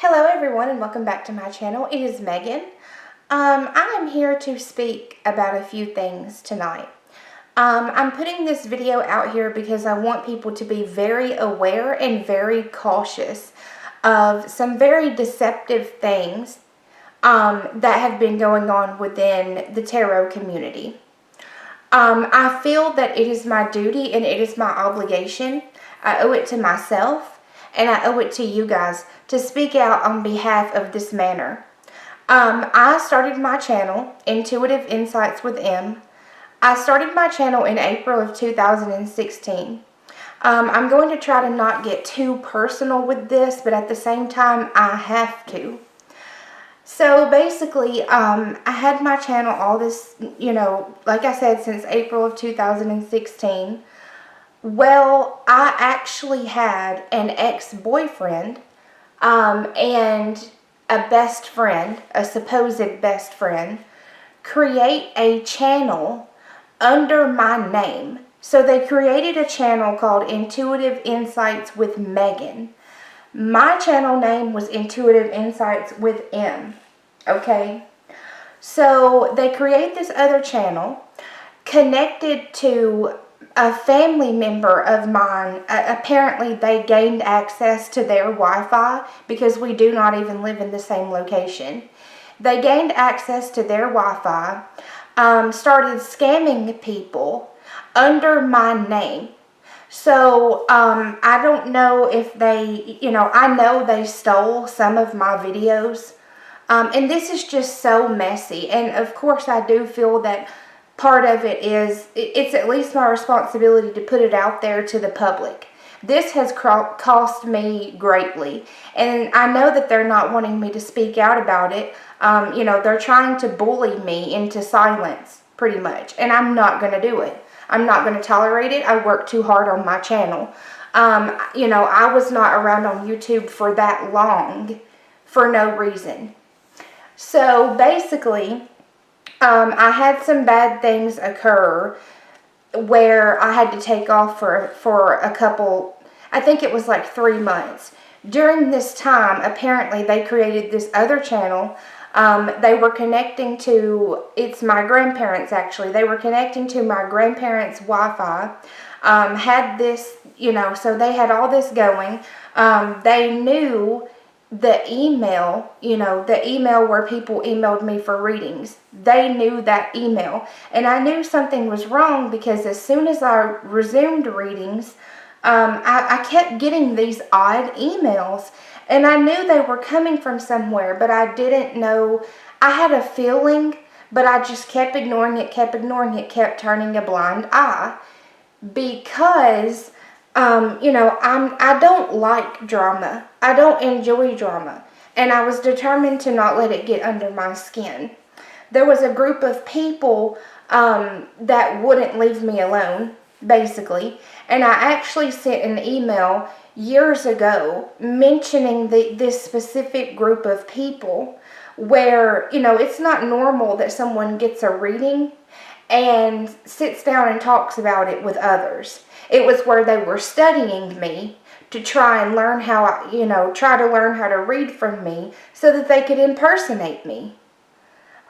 Hello everyone and welcome back to my channel. It is Megan. I am here to speak about a few things tonight. I'm putting this video out here because I want people to be very aware and very cautious of some very deceptive things that have been going on within the tarot community. I feel that it is my duty and it is my obligation. I owe it to myself and I owe it to you guys to speak out on behalf of this matter. I started my channel, Intuitive Insights with M. I started my channel in April of 2016. I'm going to try to not get too personal with this, but at the same time, I have to. So basically, I had my channel all this, like I said, since April of 2016. Well, I actually had an ex-boyfriend and a best friend, a supposed best friend, create a channel under my name. So they created a channel called Intuitive Insights with Megan. My channel name was Intuitive Insights with M. Okay? So they create this other channel connected to a family member of mine. Apparently they gained access to their Wi-Fi because we do not even live in the same location. They gained access to their Wi-Fi, started scamming people under my name. So I don't know if they, I know they stole some of my videos. And this is just so messy. And of course I do feel that part of it is, it's at least my responsibility to put it out there to the public. This has cost me greatly. And I know that they're not wanting me to speak out about it. They're trying to bully me into silence, pretty much. And I'm not going to do it. I'm not going to tolerate it. I work too hard on my channel. I was not around on YouTube for that long for no reason. So basically, I had some bad things occur where I had to take off for a couple, I think it was like 3 months. During this time, apparently they created this other channel. They were connecting to, it's my grandparents actually, they were connecting to my grandparents' Wi-Fi. Had this, so they had all this going. They knew the email, the email where people emailed me for readings. They knew that email. And I knew something was wrong because as soon as I resumed readings, I kept getting these odd emails. And I knew they were coming from somewhere, but I didn't know. I had a feeling, but I just kept ignoring it, kept turning a blind eye. Because I don't like drama. I don't enjoy drama. And I was determined to not let it get under my skin. There was a group of people that wouldn't leave me alone, basically. And I actually sent an email years ago mentioning this specific group of people where, it's not normal that someone gets a reading and sits down and talks about it with others. It was where they were studying me to try and learn how, try to learn how to read from me so that they could impersonate me.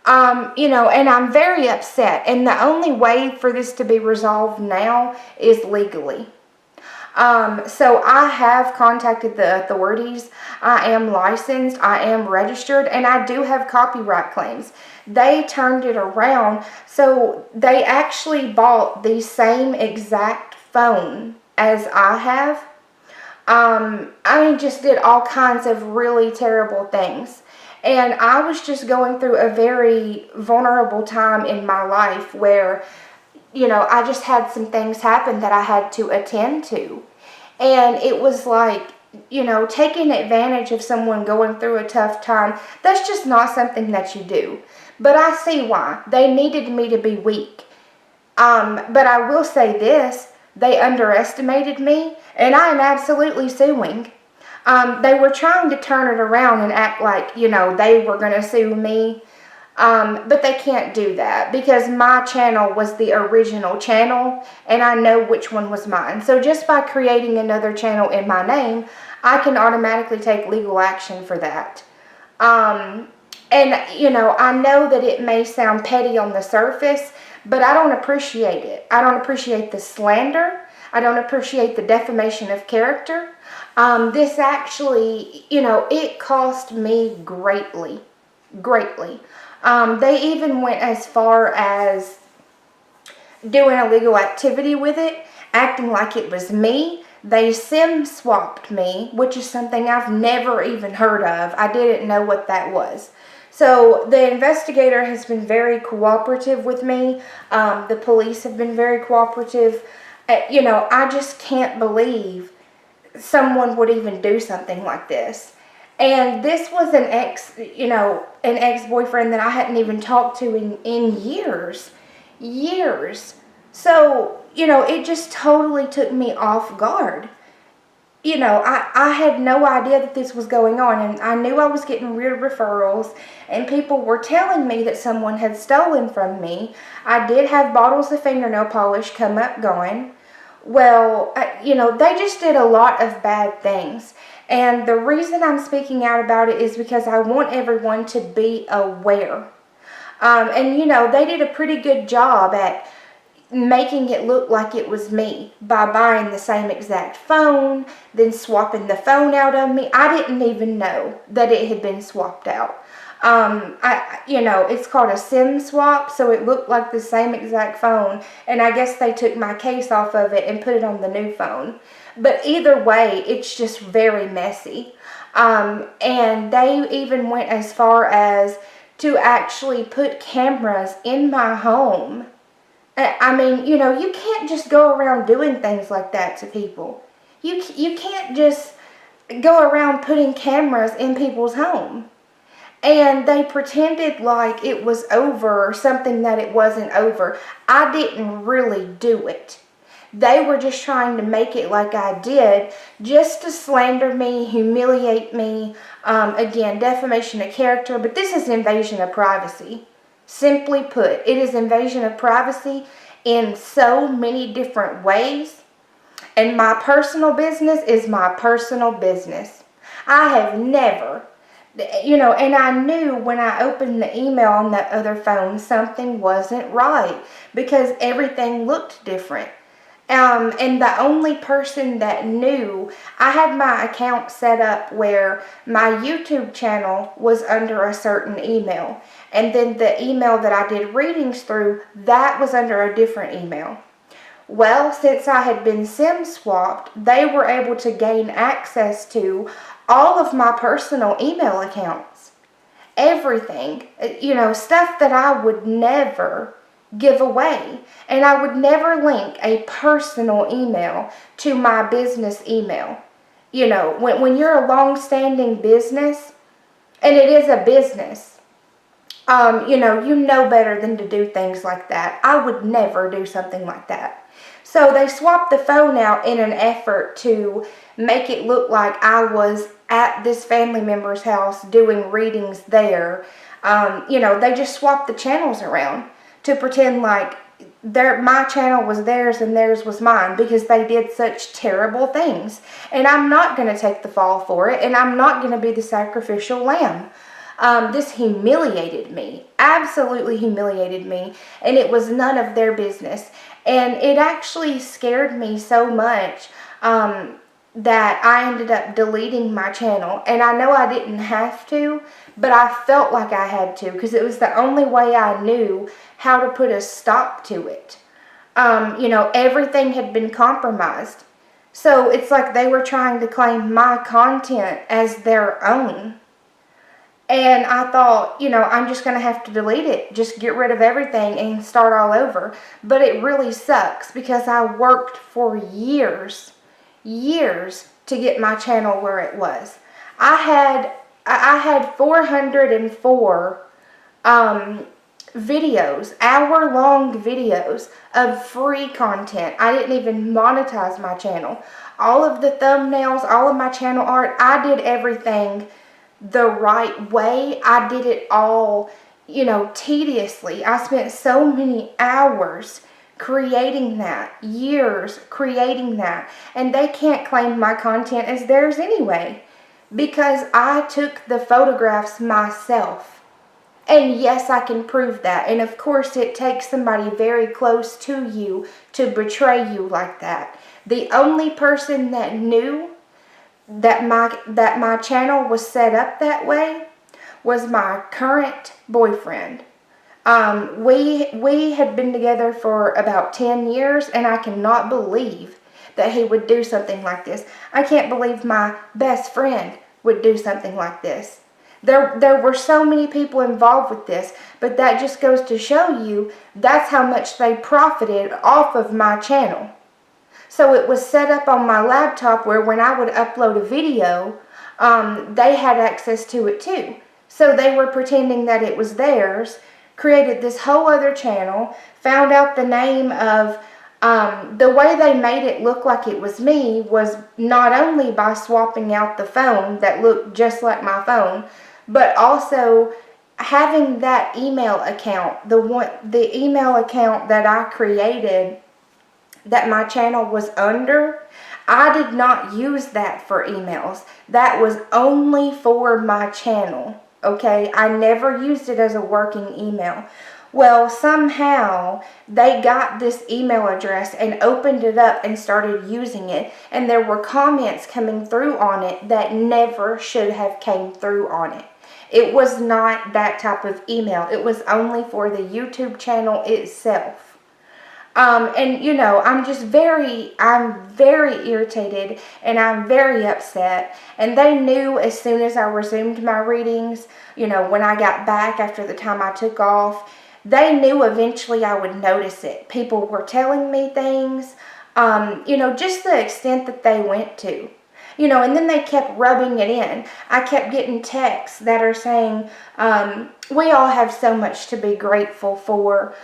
And I'm very upset. And the only way for this to be resolved now is legally. So I have contacted the authorities. I am licensed, I am registered, and I do have copyright claims. They turned it around, so they actually bought the same exact phone as I have. Just did all kinds of really terrible things. And I was just going through a very vulnerable time in my life where, I just had some things happen that I had to attend to. And it was like, taking advantage of someone going through a tough time, that's just not something that you do. But I see why. They needed me to be weak. But I will say this, they underestimated me, and I am absolutely suing. They were trying to turn it around and act like, they were going to sue me. But they can't do that because my channel was the original channel and I know which one was mine. So just by creating another channel in my name, I can automatically take legal action for that. And, you know, I know that it may sound petty on the surface, but I don't appreciate it. I don't appreciate the slander. I don't appreciate the defamation of character. This actually, you know, it cost me greatly. They even went as far as doing a legal activity with it, acting like it was me. They SIM swapped me, which is something I've never even heard of. I didn't know what that was. So the investigator has been very cooperative with me. The police have been very cooperative. You know, I just can't believe someone would even do something like this. And this was an ex-boyfriend that I hadn't even talked to in years. So, you know, it just totally took me off guard. You know, I had no idea that this was going on, and I knew I was getting weird referrals, and people were telling me that someone had stolen from me. I did have bottles of fingernail polish come up going. Well, you know, they just did a lot of bad things. And the reason I'm speaking out about it is because I want everyone to be aware. And, you know, they did a pretty good job at making it look like it was me by buying the same exact phone, then swapping the phone out of me. I didn't even know that it had been swapped out. You know, it's called a SIM swap, so it looked like the same exact phone, and I guess they took my case off of it and put it on the new phone. But either way, it's just very messy. And they even went as far as to actually put cameras in my home. I mean, you know, you can't just go around doing things like that to people. You can't just go around putting cameras in people's home. And they pretended like it was over or something that it wasn't over. I didn't really do it. They were just trying to make it like I did, just to slander me, humiliate me. Again, defamation of character, but this is invasion of privacy. Simply put, it is invasion of privacy in so many different ways. And my personal business is my personal business. I have never, you know, and I knew when I opened the email on that other phone, something wasn't right because everything looked different. And the only person that knew, I had my account set up where my YouTube channel was under a certain email. And then the email that I did readings through, that was under a different email. Well, since I had been SIM swapped, they were able to gain access to all of my personal email accounts. Everything, you know, stuff that I would never give away. And I would never link a personal email to my business email. You know, when you're a long-standing business, and it is a business, you know better than to do things like that. I would never do something like that. So they swapped the phone out in an effort to make it look like I was at this family member's house doing readings there. You know, they just swapped the channels around to pretend like my channel was theirs and theirs was mine because they did such terrible things. And I'm not going to take the fall for it, and I'm not going to be the sacrificial lamb. This humiliated me, absolutely humiliated me, and it was none of their business. And it actually scared me so much that I ended up deleting my channel. And I know I didn't have to, but I felt like I had to because it was the only way I knew how to put a stop to it. You know, everything had been compromised. So it's like they were trying to claim my content as their own. And I thought, you know, I'm just going to have to delete it. Just get rid of everything and start all over. But it really sucks because I worked for years to get my channel where it was. I had 404 videos, hour-long videos of free content. I didn't even monetize my channel. All of the thumbnails, all of my channel art, I did everything the right way. I did it all tediously. I spent so many hours creating that, years creating that, and they can't claim my content as theirs anyway, because I took the photographs myself. And yes, I can prove that. And of course, it takes somebody very close to you to betray you like that. The only person that knew that my channel was set up that way was my current boyfriend. We had been together for about 10 years, and I cannot believe that he would do something like this. I can't believe my best friend would do something like this. There were so many people involved with this, but that just goes to show you that's how much they profited off of my channel. So it was set up on my laptop where when I would upload a video, they had access to it too. So they were pretending that it was theirs, created this whole other channel, found out the name of, the way they made it look like it was me was not only by swapping out the phone that looked just like my phone, but also having that email account, the email account that I created that my channel was under, I did not use that for emails. That was only for my channel, okay? I never used it as a working email. Well, somehow they got this email address and opened it up and started using it, and there were comments coming through on it that never should have came through on it. It was not that type of email. It was only for the YouTube channel itself. And I'm very irritated, and I'm very upset. And they knew as soon as I resumed my readings, when I got back after the time I took off, they knew eventually I would notice it. People were telling me things, just the extent that they went to. And then they kept rubbing it in. I kept getting texts that are saying, we all have so much to be grateful for.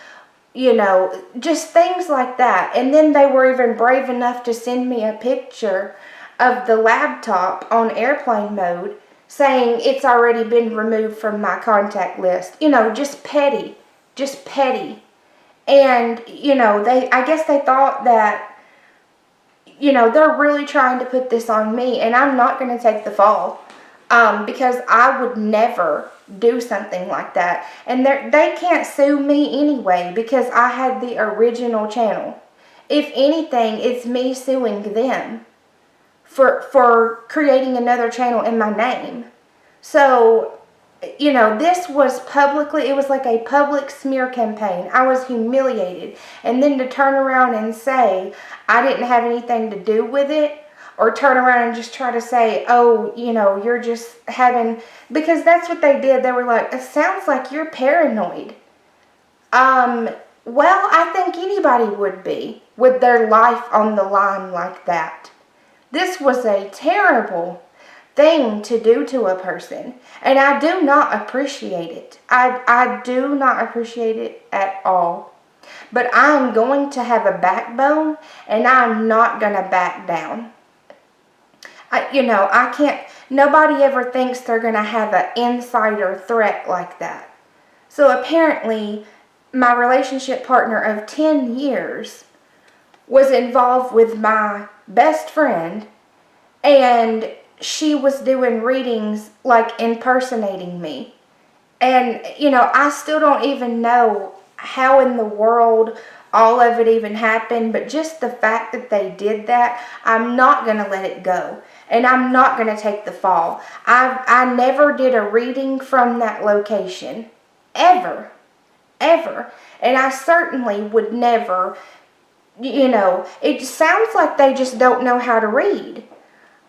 Just things like that. And then they were even brave enough to send me a picture of the laptop on airplane mode saying it's already been removed from my contact list. Just petty. Just petty. And, I guess they thought that, they're really trying to put this on me, and I'm not going to take the fall. Because I would never do something like that. And they can't sue me anyway because I had the original channel. If anything, it's me suing them for creating another channel in my name. So, this was it was like a public smear campaign. I was humiliated. And then to turn around and say I didn't have anything to do with it, or turn around and just try to say, oh, you're just having, because that's what they did. They were like, it sounds like you're paranoid. Well, I think anybody would be with their life on the line like that. This was a terrible thing to do to a person, and I do not appreciate it. I do not appreciate it at all. But I'm going to have a backbone, and I'm not going to back down. I can't, nobody ever thinks they're going to have an insider threat like that. So apparently, my relationship partner of 10 years was involved with my best friend, and she was doing readings, like impersonating me. And, I still don't even know how in the world all of it even happened, but just the fact that they did that, I'm not going to let it go. And I'm not going to take the fall. I never did a reading from that location. Ever. Ever. And I certainly would never, it sounds like they just don't know how to read.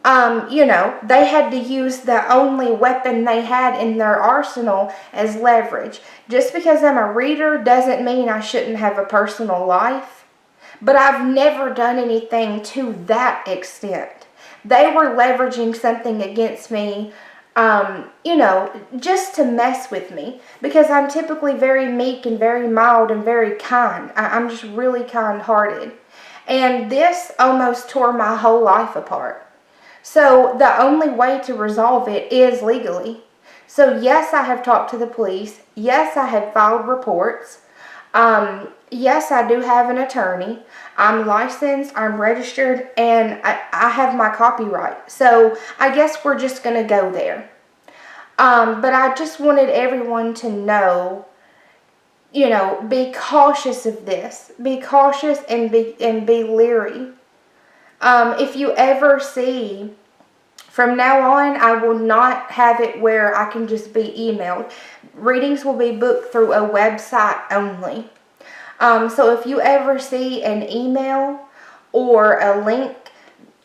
They had to use the only weapon they had in their arsenal as leverage. Just because I'm a reader doesn't mean I shouldn't have a personal life. But I've never done anything to that extent. They were leveraging something against me, just to mess with me. Because I'm typically very meek and very mild and very kind. I'm just really kind-hearted. And this almost tore my whole life apart. So the only way to resolve it is legally. So yes, I have talked to the police. Yes, I have filed reports. Yes, I do have an attorney. I'm licensed, I'm registered, and I have my copyright. So I guess we're just going to go there. But I just wanted everyone to know, you know, be cautious of this. Be cautious and be leery. If you ever see, from now on, I will not have it where I can just be emailed. Readings will be booked through a website only. So if you ever see an email or a link,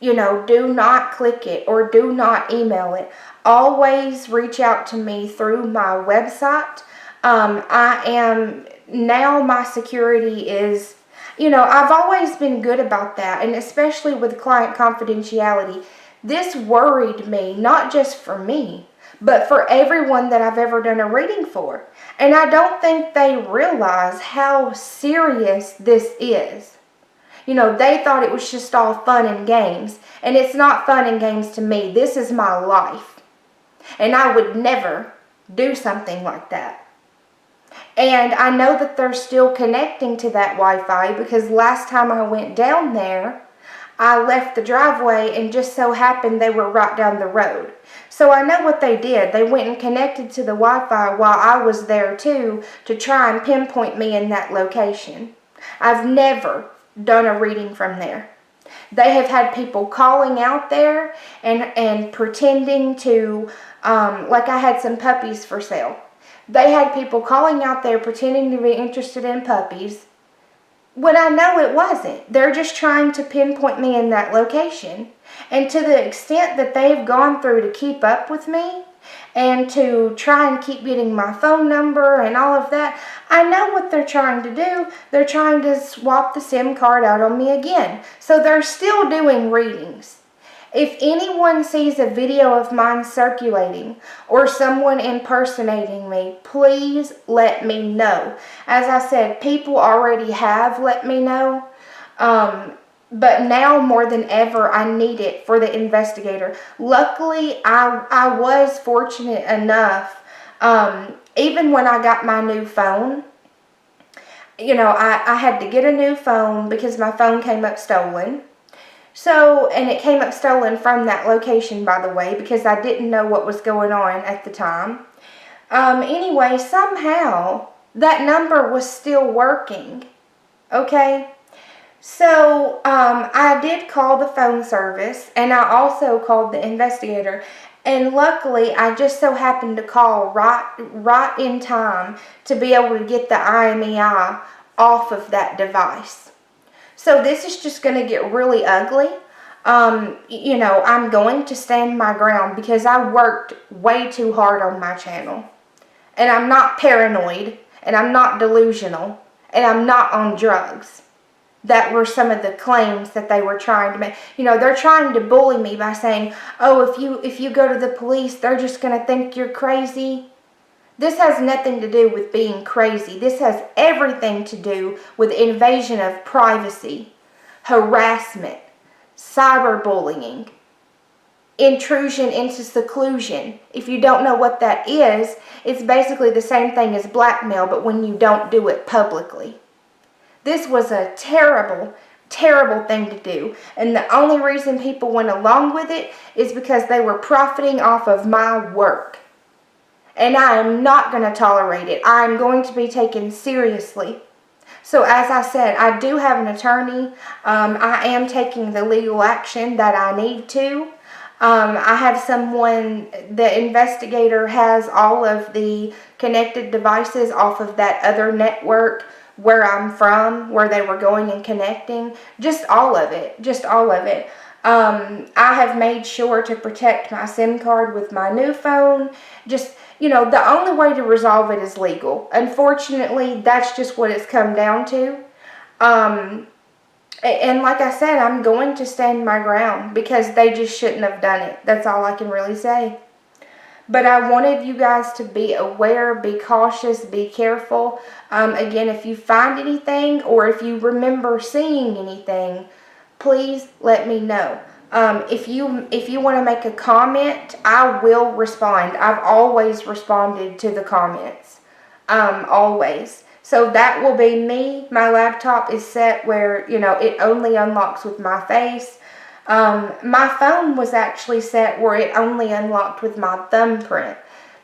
you know, do not click it or do not email it. Always reach out to me through my website. Now my security is, you know, I've always been good about that, and especially with client confidentiality. This worried me, not just for me, but for everyone that I've ever done a reading for. And I don't think they realize how serious this is. You know, they thought it was just all fun and games, and it's not fun and games to me. This is my life, and I would never do something like that. And I know that they're still connecting to that Wi-Fi, because last time I went down there, I left the driveway and just so happened they were right down the road. So I know what they did. They went and connected to the Wi-Fi while I was there too, to try and pinpoint me in that location. I've never done a reading from there. They have had people calling out there and pretending to, like I had some puppies for sale. They had people calling out there pretending to be interested in puppies, when I know it wasn't. They're just trying to pinpoint me in that location. And to the extent that they've gone through to keep up with me and to try and keep getting my phone number and all of that, I know what they're trying to do. They're trying to swap the SIM card out on me again. So they're still doing readings. If anyone sees a video of mine circulating or someone impersonating me, please let me know. As I said, people already have let me know, but now more than ever, I need it for the investigator. Luckily, I was fortunate enough, even when I got my new phone, you know, I had to get a new phone because my phone came up stolen. So, and it came up stolen from that location, by the way, because I didn't know what was going on at the time. Anyway, somehow that number was still working. Okay? So, I did call the phone service, and I also called the investigator. And luckily, I just so happened to call right in time to be able to get the IMEI off of that device. So this is just going to get really ugly. You know, I'm going to stand my ground because I worked way too hard on my channel. And I'm not paranoid, and I'm not delusional, and I'm not on drugs. That were some of the claims that they were trying to make. You know, they're trying to bully me by saying, oh, if you go to the police, they're just going to think you're crazy. This has nothing to do with being crazy. This has everything to do with invasion of privacy, harassment, cyberbullying, intrusion into seclusion. If you don't know what that is, it's basically the same thing as blackmail, but when you don't do it publicly. This was a terrible, terrible thing to do. And the only reason people went along with it is because they were profiting off of my work. And I am not going to tolerate it. I am going to be taken seriously. So as I said, I do have an attorney. I am taking the legal action that I need to. I have someone, the investigator has all of the connected devices off of that other network where I'm from, where they were going and connecting. Just all of it. Just all of it. I have made sure to protect my SIM card with my new phone. Just, you know, the only way to resolve it is legal. Unfortunately, that's just what it's come down to. And like I said, I'm going to stand my ground because they just shouldn't have done it. That's all I can really say. But I wanted you guys to be aware, be cautious, be careful. Again, if you find anything or if you remember seeing anything, please let me know. If you want to make a comment, I will respond. I've always responded to the comments. Always. So that will be me. My laptop is set where, it only unlocks with my face. My phone was actually set where it only unlocked with my thumbprint.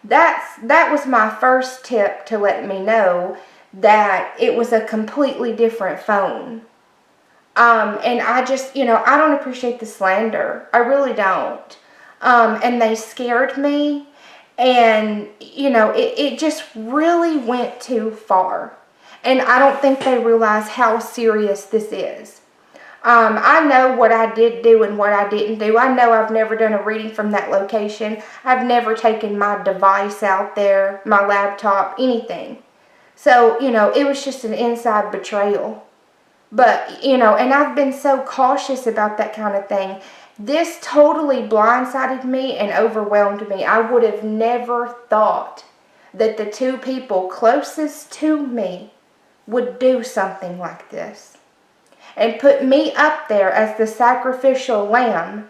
That was my first tip to let me know that it was a completely different phone. And I just, I don't appreciate the slander. I really don't. And they scared me. And, it just really went too far. And I don't think they realize how serious this is. I know what I did do and what I didn't do. I know I've never done a reading from that location. I've never taken my device out there, my laptop, anything. So, it was just an inside betrayal. But, and I've been so cautious about that kind of thing. This totally blindsided me and overwhelmed me. I would have never thought that the two people closest to me would do something like this and put me up there as the sacrificial lamb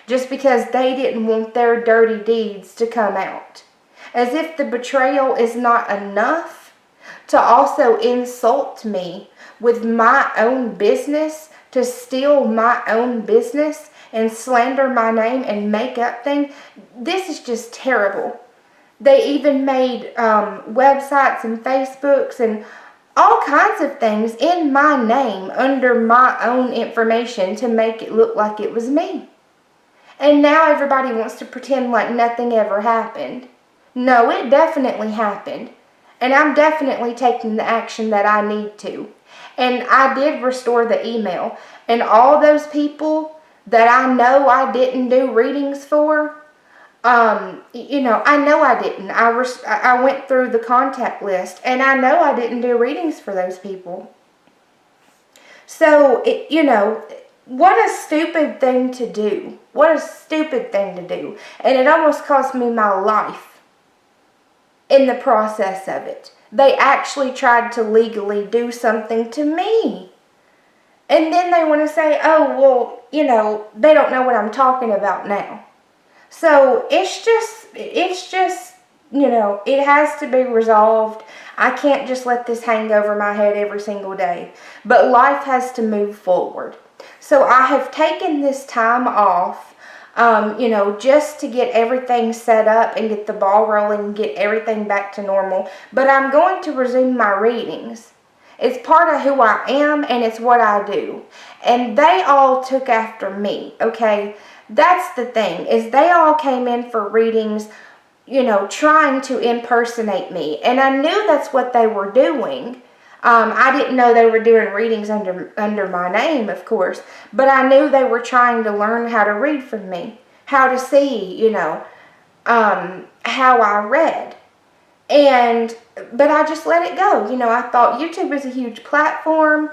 just because they didn't want their dirty deeds to come out. As if the betrayal is not enough to also insult me with my own business, to steal my own business and slander my name and make up things. This is just terrible. They even made websites and Facebooks and all kinds of things in my name under my own information to make it look like it was me. And now everybody wants to pretend like nothing ever happened. No, it definitely happened. And I'm definitely taking the action that I need to. And I did restore the email. And all those people that I know I didn't do readings for, I know I didn't. I went through the contact list, and I know I didn't do readings for those people. So, what a stupid thing to do. What a stupid thing to do. And it almost cost me my life in the process of it. They actually tried to legally do something to me. And then they want to say, oh, well, they don't know what I'm talking about now. So it's just, it has to be resolved. I can't just let this hang over my head every single day. But life has to move forward. So I have taken this time off, just to get everything set up and get the ball rolling and get everything back to normal. But I'm going to resume my readings. It's part of who I am, and it's what I do. And they all took after me, okay? That's the thing, is they all came in for readings, trying to impersonate me. And I knew that's what they were doing. I didn't know they were doing readings under my name, of course. But I knew they were trying to learn how to read from me. How to see, how I read. But I just let it go. I thought YouTube is a huge platform.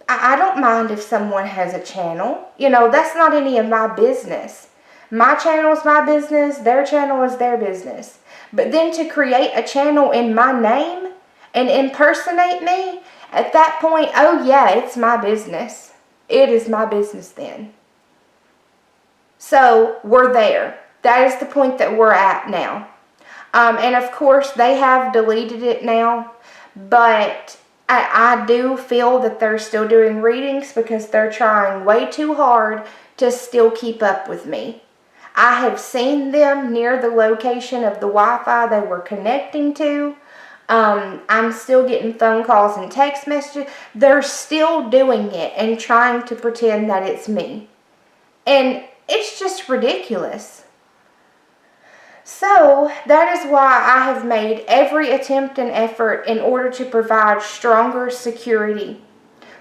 I don't mind if someone has a channel. That's not any of my business. My channel is my business. Their channel is their business. But then to create a channel in my name and impersonate me, at that point, oh yeah, it's my business. It is my business then. So we're there. That is the point that we're at now. And of course, they have deleted it now, but I do feel that they're still doing readings because they're trying way too hard to still keep up with me. I have seen them near the location of the Wi-Fi they were connecting to. I'm still getting phone calls and text messages. They're still doing it and trying to pretend that it's me. And it's just ridiculous. So, that is why I have made every attempt and effort in order to provide stronger security.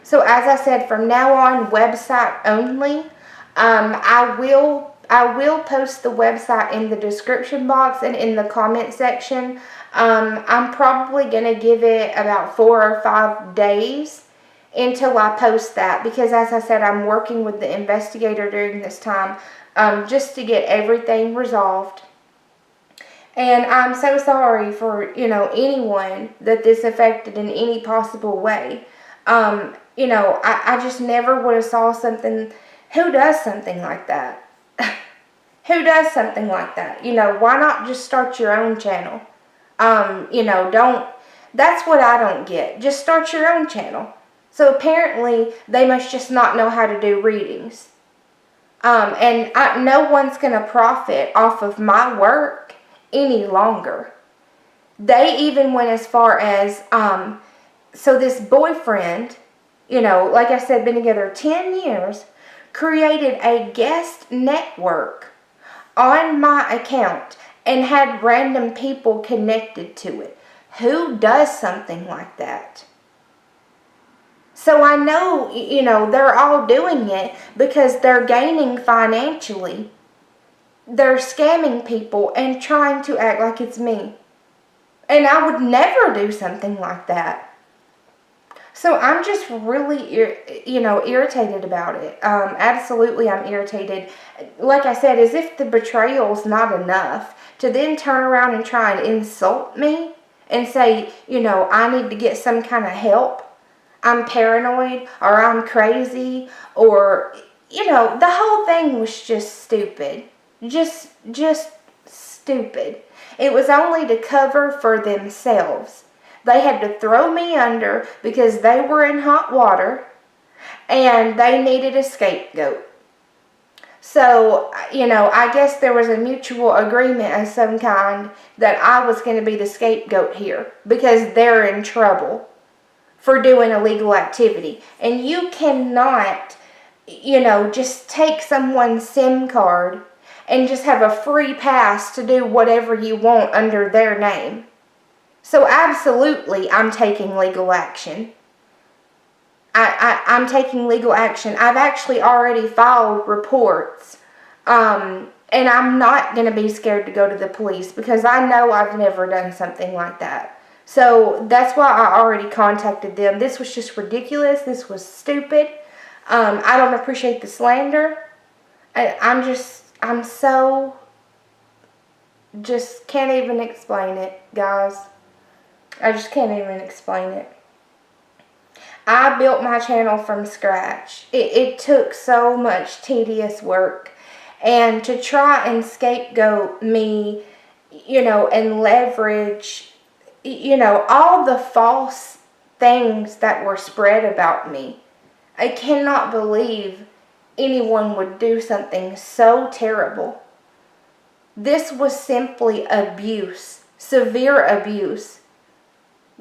So, as I said, from now on, website only. I will post the website in the description box and in the comment section. I'm probably going to give it about 4 or 5 days until I post that. Because, as I said, I'm working with the investigator during this time just to get everything resolved. And I'm so sorry for, anyone that this affected in any possible way. I just never would have saw something. Who does something like that? Who does something like that? You know, why not just start your own channel? You know, that's what I don't get. Just start your own channel. So apparently, they must just not know how to do readings. And no one's going to profit off of my work any longer. They even went as far as, so this boyfriend, you know, like I said, been together 10 years, created a guest network on my account and had random people connected to it. Who does something like that? So I know, you know, they're all doing it because they're gaining financially. They're scamming people and trying to act like it's me. And I would never do something like that. So I'm just really, irritated about it. Absolutely, I'm irritated. Like I said, as if the betrayal's not enough, to then turn around and try and insult me and say, you know, I need to get some kind of help. I'm paranoid, or I'm crazy, or, you know, the whole thing was just stupid. Just stupid. It was only to cover for themselves. They had to throw me under because they were in hot water and they needed a scapegoat. So, you know, I guess there was a mutual agreement of some kind that I was going to be the scapegoat here because they're in trouble for doing illegal activity. And you cannot, you know, just take someone's SIM card and just have a free pass to do whatever you want under their name. So absolutely, I'm taking legal action. I'm taking legal action. I've actually already filed reports. And I'm not going to be scared to go to the police because I know I've never done something like that. So that's why I already contacted them. This was just ridiculous. This was stupid. I don't appreciate the slander. I'm so, just can't even explain it, guys. I just can't even explain it. I built my channel from scratch. It took so much tedious work. And to try and scapegoat me, you know, and leverage, you know, all the false things that were spread about me. I cannot believe anyone would do something so terrible. This was simply abuse, severe abuse.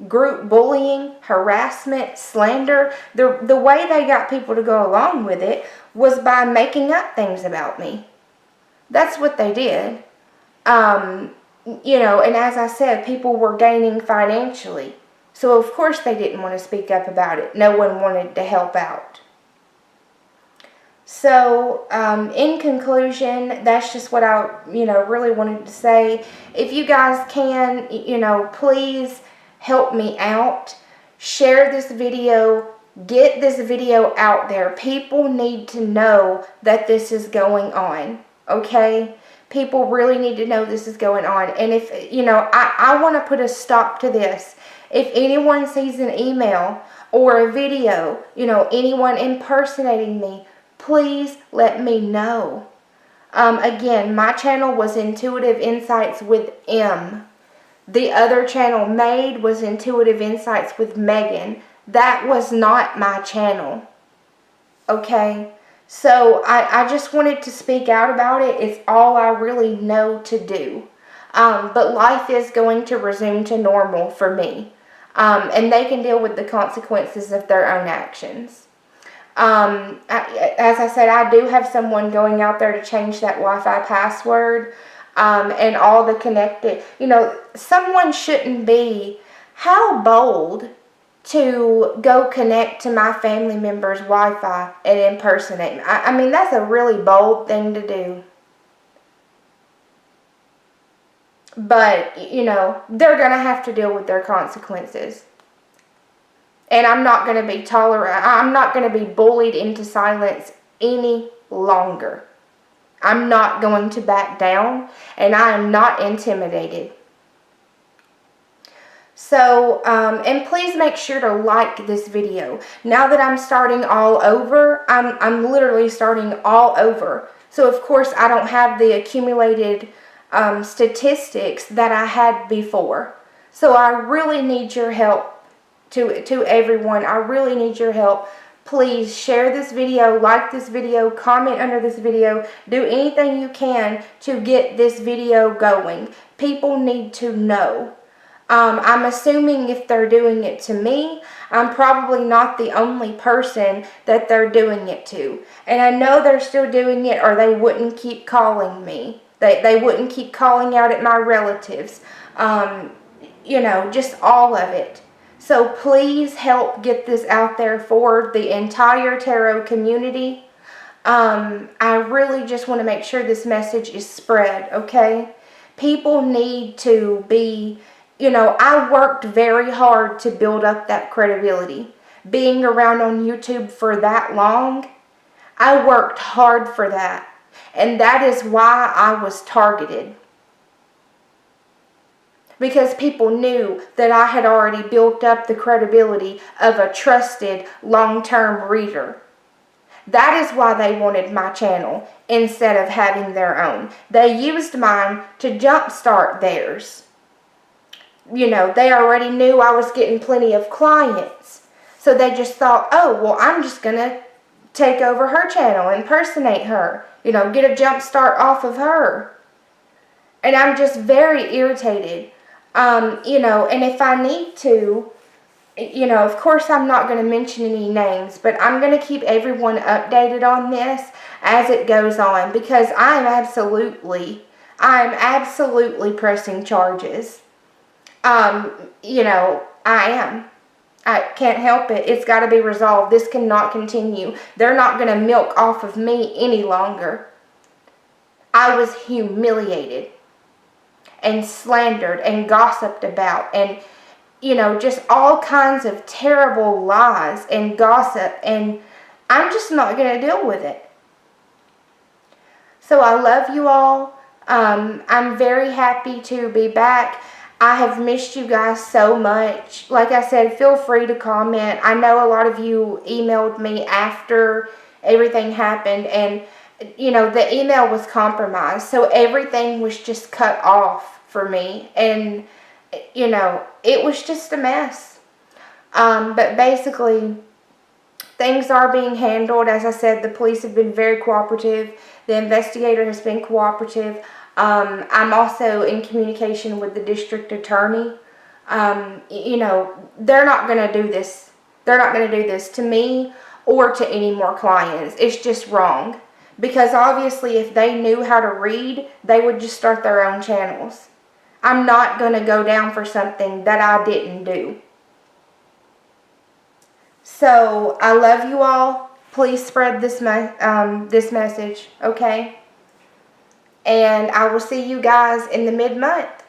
Group bullying, harassment, slander. The way they got people to go along with it was by making up things about me. That's what they did. You know, and as I said, people were gaining financially. So of course they didn't want to speak up about it. No one wanted to help out. So, in conclusion, that's just what I, really wanted to say. If you guys can, please help me out. Share this video. Get this video out there. People need to know that this is going on. Okay? People really need to know this is going on. And if, I want to put a stop to this. If anyone sees an email or a video, anyone impersonating me, please let me know. Again, my channel was Intuitive Insights with M. The other channel made was Intuitive Insights with Megan. That was not my channel. Okay? So, I just wanted to speak out about it. It's all I really know to do. But life is going to resume to normal for me. And they can deal with the consequences of their own actions. As I said, I do have someone going out there to change that Wi-Fi password. And all the connected, someone shouldn't be, how bold to go connect to my family member's Wi-Fi and impersonate me. I mean, that's a really bold thing to do. But, they're going to have to deal with their consequences. And I'm not going to be I'm not going to be bullied into silence any longer. I'm not going to back down, and I am not intimidated. So, and please make sure to like this video. Now that I'm starting all over, I'm literally starting all over. So, of course, I don't have the accumulated statistics that I had before. So I really need your help to everyone. I really need your help. Please share this video, like this video, comment under this video, do anything you can to get this video going. People need to know. I'm assuming if they're doing it to me, I'm probably not the only person that they're doing it to. And I know they're still doing it, or they wouldn't keep calling me. They wouldn't keep calling out at my relatives. You know, just all of it. So please help get this out there for the entire tarot community. I really just want to make sure this message is spread, okay? People need to be, you know, I worked very hard to build up that credibility. Being around on YouTube for that long, I worked hard for that. And that is why I was targeted. Because people knew that I had already built up the credibility of a trusted long-term reader. That is why they wanted my channel instead of having their own. They used mine to jumpstart theirs. You know, they already knew I was getting plenty of clients. So they just thought, oh, well, I'm just going to take over her channel, impersonate her, you know, get a jump start off of her. And I'm just very irritated. You know, and if I need to, you know, of course I'm not going to mention any names, but I'm going to keep everyone updated on this as it goes on, because I'm absolutely pressing charges. You know, I can't help it. It's got to be resolved. This cannot continue. They're not going to milk off of me any longer. I was humiliated and slandered and gossiped about, and, you know, just all kinds of terrible lies and gossip, and I'm just not going to deal with it. So I love you all. I'm very happy to be back. I have missed you guys so much. Like I said, feel free to comment. I know a lot of you emailed me after everything happened, and, you know, the email was compromised, so everything was just cut off for me, and, you know, it was just a mess. But basically, things are being handled. As I said, the police have been very cooperative. The investigator has been cooperative. I'm also in communication with the district attorney. You know, they're not going to do this. They're not going to do this to me or to any more clients. It's just wrong. Because obviously, if they knew how to read, they would just start their own channels. I'm not going to go down for something that I didn't do. So, I love you all. Please spread this message, okay? And I will see you guys in the mid-month.